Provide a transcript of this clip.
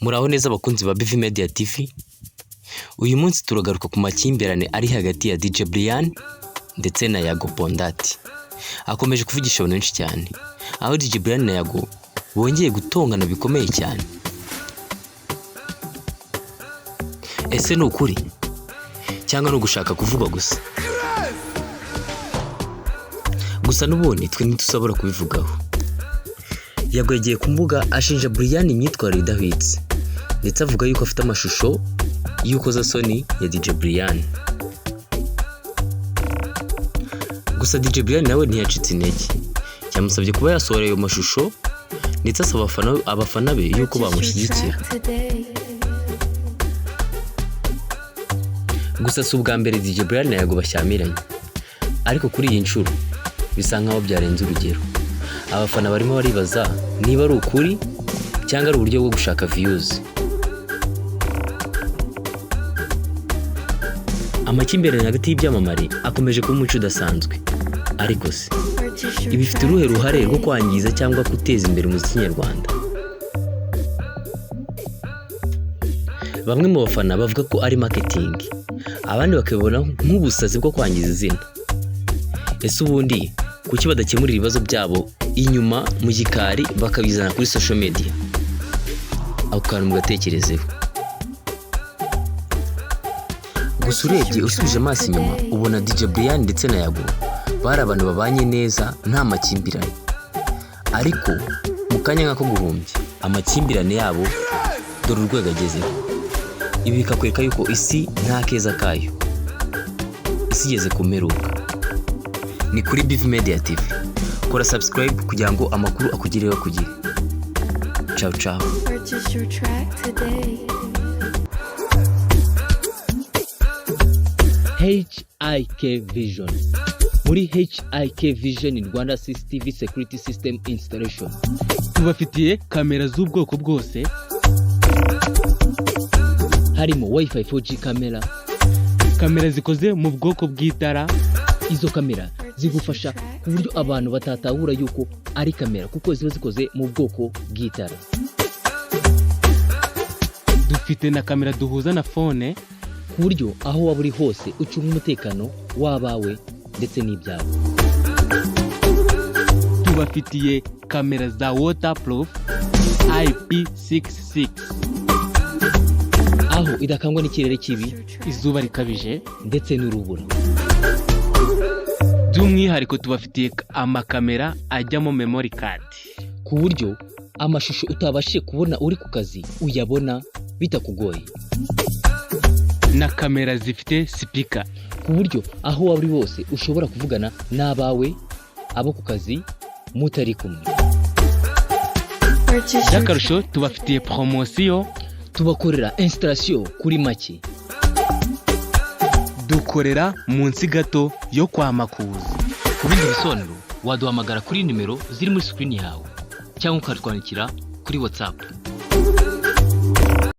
Muraho neza abakunzi ba BV Media TV. Uyu munsi turagaruka ku makimbirane ari hagati ya DJ Brianne ndetse na Yago Pondati. Akomeje kuvugisha abantu benshi cyane. Aho DJ Brianne na Yago bongeye gutongana bikomeye cyane. Ese ni ukuri cyangwa no gushaka kuvuga gusa? Gusa n'ubundi twe ntitusabura kubivugaho. Yago yagiye ku mbuga ashinja Brianne imyitwarire idahwitse ndetse avuga yuko afite amashusho y'ukozasoni ya DJ Brianne. Gusa DJ Brianne nawe ntiyacitse intege, cyamusabye kuba yasohora ayo mashusho ndetse asaba abafana be yuko bamushyigikira. Gusa si ubwa mbere DJ Brianne na Yago bashyamiranye, ariko kuri iyi nshuro bisa nkaho byarenze urugero. Abafana barimo baribaza niba ari ukuri cyangwa ari uburyo bwo gushaka views. Amakimbirane hagati y'ibyamamare akomeje kuba umuco udasanzwe, ariko se ibi bifite uruhe ruhare rwo kwangiza cyangwa guteza imbere umuziki nyarwanda? Bamwe mu bafana bavuga ko ari marketing, abandi bakabibona nk'ubusazi bwo kwangiza izina. Ese ubundi kuki badakemurira ibibazo byabo inyuma mu gikari bakabizana kuri social media? Ako kantu mugatekerezeho. Gusa urebye usubije amaso inyuma ubona DJ Brianne ndetse na Yago bari abantu babanye neza nta makimbirane, ariko mu kanya nk'ako guhumbya amakimbirane yabo dore urwego agezeho. Ibi bikakwereka yuko isi nta keza kayo, isi igeze kumeruka. Ni kuri BV Media TV. Kora subscribe kugira ngo amakuru akugireho ku gihe. Ciao ciao. Purchase your track today. HIK Vision. Muri HIK Vision in Rwanda CCTV Security System Installation tubafitiye kamera z'ubwoko bwose, harimo Wi-Fi 4G kamera zikoze mu bwoko bw'itara. Izo kamera zigufasha ku buryo abantu batatahura yuko ari kamera kuko ziba zikoze mu bwoko bw'itara. Dufite na kamera duhuza na phone ku buryo aho waba uri hose ucunga umutekano w'abawe ndetse n'ibyawe. Tubafitiye kamera za waterproof IP66, aho idakangwa n'ikirere kibi, izuba rikabije ndetse n'urubura. By'umwihariko tubafitiye amakamera ajyamo memory card ku buryo amashusho utabashije kubona uri ku kazi uyabona bitakugoye. Na kamera zifite speaker ku buryo aho waba uri hose ushobora kuvugana n'abawe abo ku kazi mutari kumwe. Y'akarusho tubafitiye promotion, tubakorera installation kuri make. Dukorera munsi gato yo kwa Makuza. Ku bindi bisobanuro waduhamagara kuri nimero ziri muri screen yawe cyangwa ukatwandikira kuri WhatsApp.